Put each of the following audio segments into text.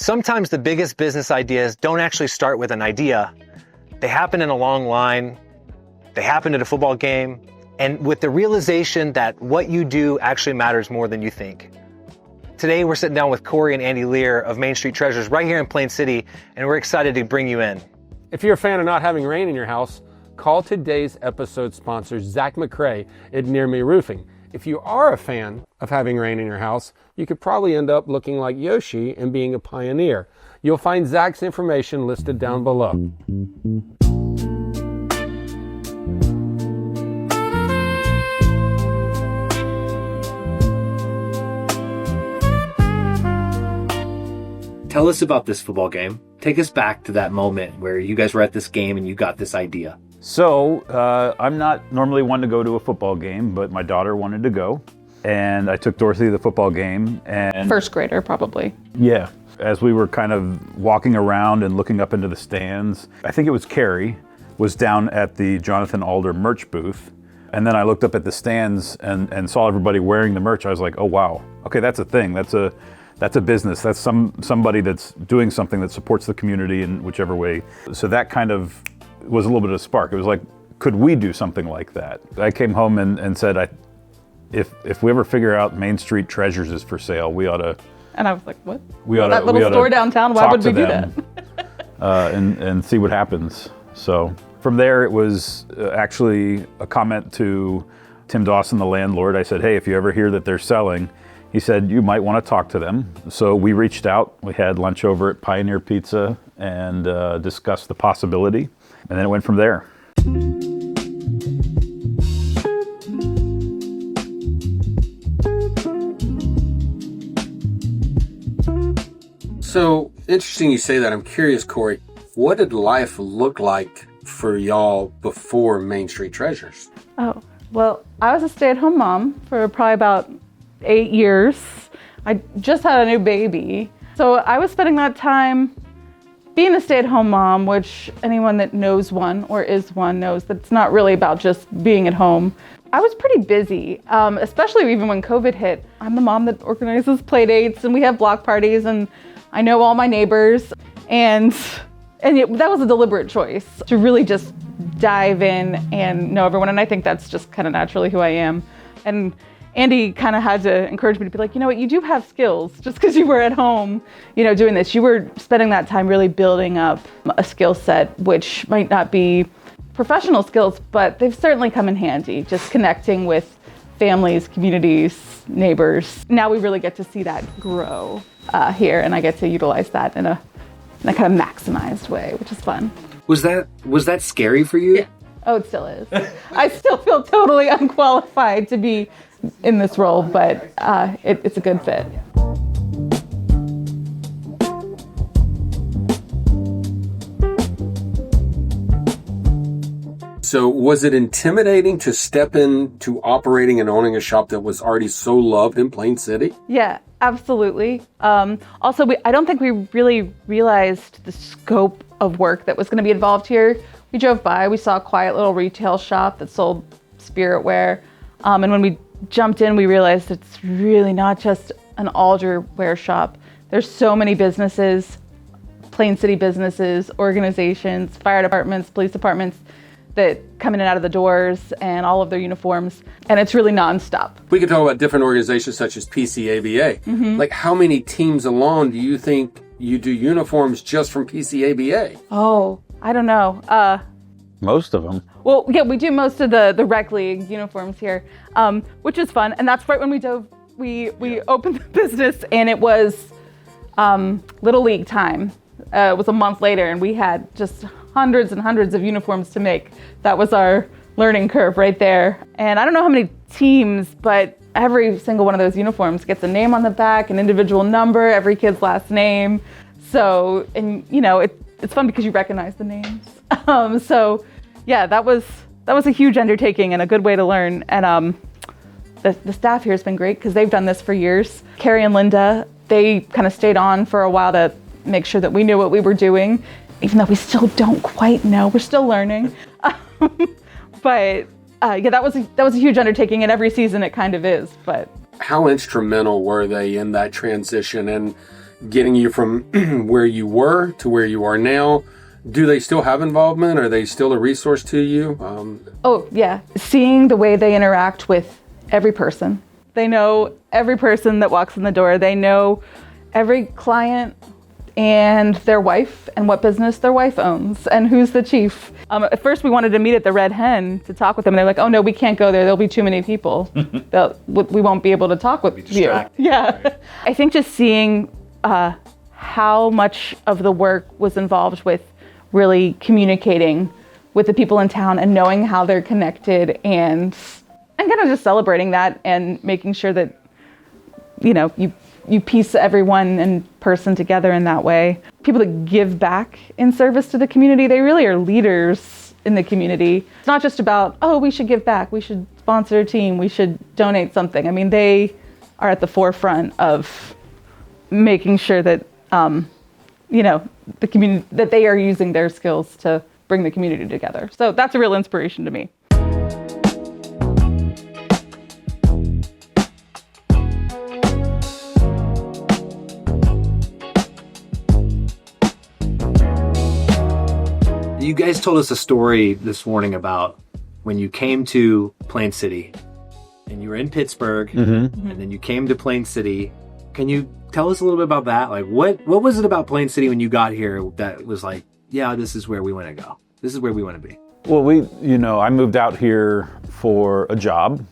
Sometimes the biggest business ideas don't actually start with an idea. They happen in a long line, they happen at a football game, and with the realization that what you do actually matters more than you think. Today we're sitting down with Courey and Andy Leer of Main Street Treasures right here in Plain City, and we're excited to bring you in. If you're a fan of not having rain in your house, call today's episode sponsor, Zach McCrae at Near Me Roofing. If you are a fan of having rain in your house, you could probably end up looking like Yoshi and being a pioneer. You'll find Zach's information listed down below. Tell us about this football game. Take us back to that moment where you guys were at this game and you got this idea. So, I'm not normally one to go to a football game, but my daughter wanted to go. And I took Dorothy to the football game. And first grader, probably. Yeah. As we were kind of walking around and looking up into the stands, I think it was Carrie, was down at the Jonathan Alder merch booth. And then I looked up at the stands and saw everybody wearing the merch. I was like, oh, wow. Okay, that's a thing. That's a business. That's somebody that's doing something that supports the community in whichever way. So that kind of was a little bit of a spark. It was like, could we do something like that? I came home and said, if we ever figure out Main Street Treasures is for sale, we ought to. And I was like, what? We ought to. That little store downtown, why would we do that? And see what happens. So from there, it was actually a comment to Tim Dawson, the landlord. I said, hey, if you ever hear that they're selling, he said, you might want to talk to them. So we reached out. We had lunch over at Pioneer Pizza and discussed the possibility. And then it went from there. So interesting you say that. I'm curious, Courey, what did life look like for y'all before Main Street Treasures? Oh, well, I was a stay-at-home mom for probably about 8 years. I just had a new baby. So I was spending that time being a stay-at-home mom, which anyone that knows one or is one knows that it's not really about just being at home. I was pretty busy, especially even when COVID hit. I'm the mom that organizes play dates and we have block parties and I know all my neighbors. And that was a deliberate choice to really just dive in and know everyone. And I think that's just kind of naturally who I am. And Andy kind of had to encourage me to be like, you know what, you do have skills just because you were at home, doing this. You were spending that time really building up a skill set, which might not be professional skills, but they've certainly come in handy, just connecting with families, communities, neighbors. Now we really get to see that grow here, and I get to utilize that in a kind of maximized way, which is fun. Was that scary for you? Yeah. Oh, it still is. I still feel totally unqualified to be in this role, but it's a good fit. So was it intimidating to step into operating and owning a shop that was already so loved in Plain City? Yeah, absolutely. Also, I don't think we really realized the scope of work that was going to be involved here. We drove by, we saw a quiet little retail shop that sold spirit wear. And when we jumped in, we realized it's really not just an Alder wear shop. There's so many businesses, Plain City businesses, organizations, fire departments, police departments that come in and out of the doors and all of their uniforms. And it's really nonstop. We could talk about different organizations such as PCABA. Mm-hmm. Like how many teams alone do you think you do uniforms just from PCABA? Oh, I don't know. Most of them. Well, yeah, we do most of the rec league uniforms here, which is fun. And that's right when we opened the business and it was Little League time. It was a month later and we had just hundreds and hundreds of uniforms to make. That was our learning curve right there. And I don't know how many teams, but every single one of those uniforms gets a name on the back, an individual number, every kid's last name. So, and it's fun because you recognize the names. So yeah, that was a huge undertaking and a good way to learn. And the staff here has been great because they've done this for years. Carrie and Linda, they kind of stayed on for a while to make sure that we knew what we were doing, even though we still don't quite know. We're still learning. But yeah, that was a huge undertaking, and every season it kind of is. But how instrumental were they in that transition? And getting you from where you were to where you are now. Do they still have involvement? Are they still a resource to you? Oh, yeah. Seeing the way they interact with every person. They know every person that walks in the door. They know every client and their wife and what business their wife owns and who's the chief. At first we wanted to meet at the Red Hen to talk with them, and they're like, oh no, we can't go there. There'll be too many people. We won't be able to talk with you. Yeah. I think just seeing how much of the work was involved with really communicating with the people in town and knowing how they're connected and kind of just celebrating that and making sure that, you piece everyone in person together in that way. People that give back in service to the community, they really are leaders in the community. It's not just about, oh, we should give back, we should sponsor a team, we should donate something. I mean, they are at the forefront of making sure that, the community, that they are using their skills to bring the community together. So that's a real inspiration to me. You guys told us a story this morning about when you came to Plain City and you were in Pittsburgh and then you came to Plain City. Can you tell us a little bit about that? Like what was it about Plain City when you got here that was like, yeah, this is where we want to go. This is where we want to be. Well, I moved out here for a job,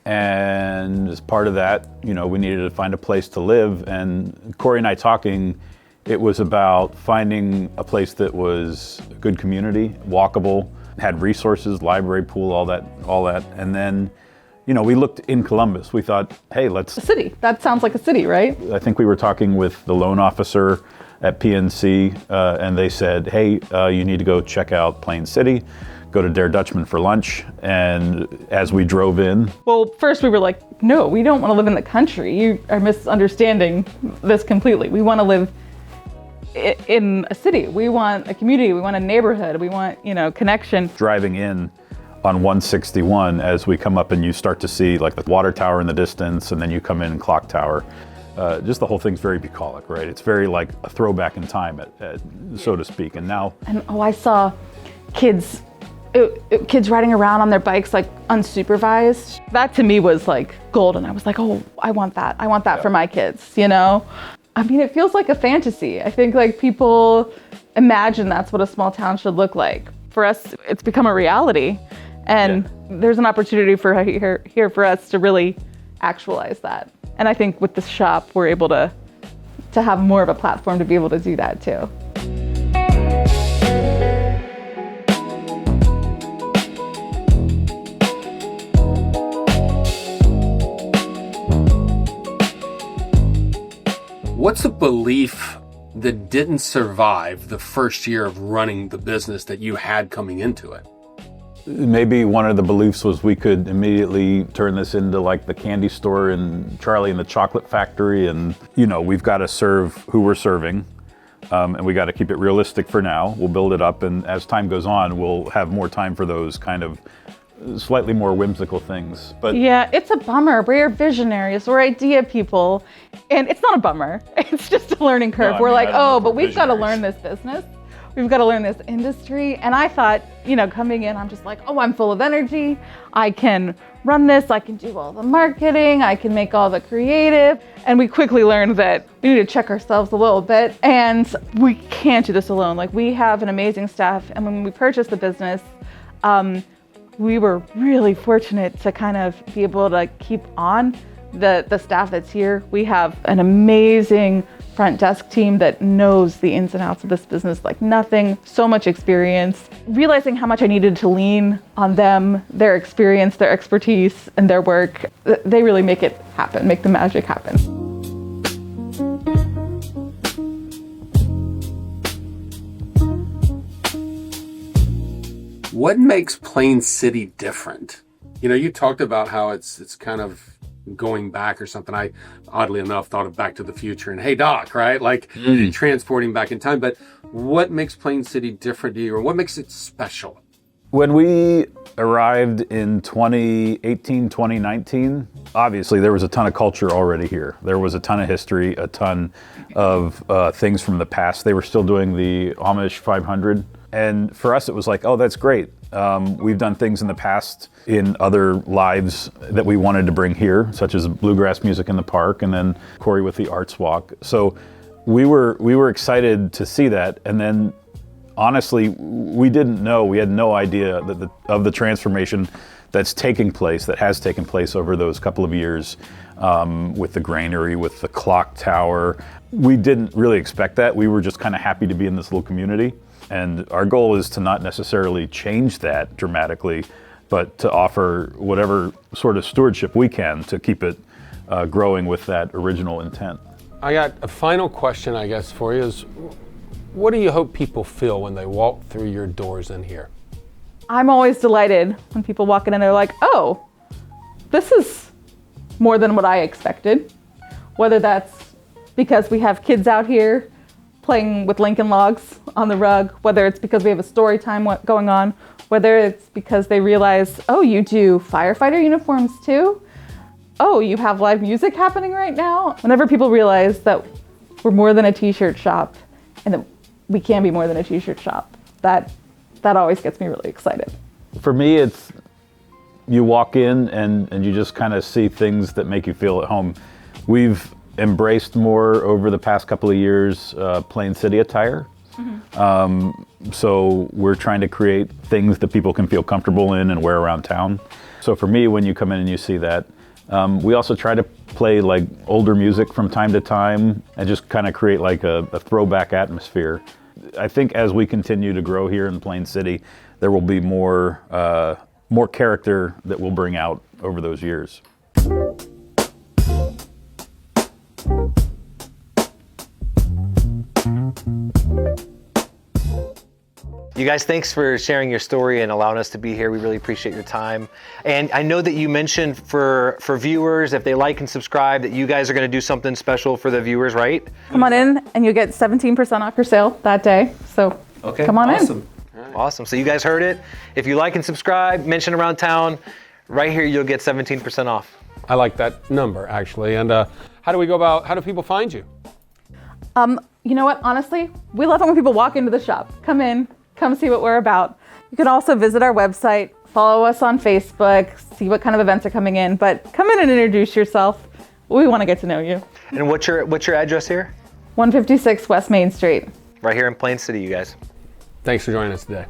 and as part of that, we needed to find a place to live. And Courey and I talking, it was about finding a place that was a good community, walkable, had resources, library, pool, all that. And then, we looked in Columbus. We thought, hey, A city. That sounds like a city, right? I think we were talking with the loan officer at PNC, and they said, hey, you need to go check out Plain City, go to Der Dutchman for lunch. And as we drove in... Well, first we were like, no, we don't want to live in the country. You are misunderstanding this completely. We want to live in a city. We want a community. We want a neighborhood. We want, connection. Driving in on 161, as we come up and you start to see like the water tower in the distance, and then you come in Clock Tower. Just the whole thing's very bucolic, right? It's very like a throwback in time, so to speak. And now... And I saw kids riding around on their bikes like unsupervised. That to me was like golden. I was like, oh, I want that. I want that for my kids, I mean, it feels like a fantasy. I think like people imagine that's what a small town should look like. For us, it's become a reality. And there's an opportunity for here for us to really actualize that. And I think with this shop, we're able to have more of a platform to be able to do that too. What's a belief that didn't survive the first year of running the business that you had coming into it? Maybe one of the beliefs was we could immediately turn this into like the candy store and Charlie and the Chocolate Factory. And, we've got to serve who we're serving. And we got to keep it realistic for now. We'll build it up. And as time goes on, we'll have more time for those kind of slightly more whimsical things. But yeah, it's a bummer. We're visionaries. We're idea people. And it's not a bummer. It's just a learning curve. We're like, but we've got to learn this business. We've got to learn this industry. And I thought, coming in, I'm just like, oh, I'm full of energy. I can run this. I can do all the marketing. I can make all the creative. And we quickly learned that we need to check ourselves a little bit. And we can't do this alone. Like, we have an amazing staff. And when we purchased the business, we were really fortunate to kind of be able to keep on the staff that's here. We have an amazing front desk team that knows the ins and outs of this business like nothing, so much experience. Realizing how much I needed to lean on them, their experience, their expertise, and their work, they really make it happen, make the magic happen. What makes Plain City different? You talked about how it's kind of going back or something. I, oddly enough, thought of Back to the Future and Hey Doc, right? Like transporting back in time. But what makes Plain City different to you, or what makes it special? When we arrived in 2018, 2019, obviously there was a ton of culture already here. There was a ton of history, a ton of things from the past. They were still doing the Amish 500. And for us, it was like, oh, that's great. We've done things in the past in other lives that we wanted to bring here, such as bluegrass music in the park, and then Courey with the Arts Walk. So we were excited to see that. And then honestly, we didn't know, we had no idea that of the transformation that's taking place, that has taken place over those couple of years with the granary, with the clock tower. We didn't really expect that. We were just kind of happy to be in this little community. And our goal is to not necessarily change that dramatically, but to offer whatever sort of stewardship we can to keep it growing with that original intent. I got a final question, I guess, for you is, what do you hope people feel when they walk through your doors in here? I'm always delighted when people walk in and they're like, oh, this is more than what I expected. Whether that's because we have kids out here playing with Lincoln logs on the rug, whether it's because we have a story time going on, whether it's because they realize, oh, you do firefighter uniforms too? Oh, you have live music happening right now? Whenever people realize that we're more than a t-shirt shop and that we can be more than a t-shirt shop, that always gets me really excited. For me, it's you walk in and you just kind of see things that make you feel at home. We've embraced more over the past couple of years Plain City attire. Mm-hmm. So we're trying to create things that people can feel comfortable in and wear around town. So for me, when you come in and you see that, we also try to play like older music from time to time and just kind of create like a throwback atmosphere. I think as we continue to grow here in Plain City, there will be more character that we'll bring out over those years. You guys, thanks for sharing your story and allowing us to be here. We really appreciate your time. And I know that you mentioned for viewers, if they like and subscribe, that you guys are going to do something special for the viewers, right? Come on in and you'll get 17% off your sale that day. So come on in. Awesome. So you guys heard it. If you like and subscribe, mention around town, right here you'll get 17% off. I like that number, actually. And how do people find you? You know what? Honestly, we love it when people walk into the shop. Come in. Come see what we're about. You can also visit our website, follow us on Facebook, see what kind of events are coming in, but come in and introduce yourself. We want to get to know you. And what's your address here? 156 West Main Street. Right here in Plain City, you guys. Thanks for joining us today.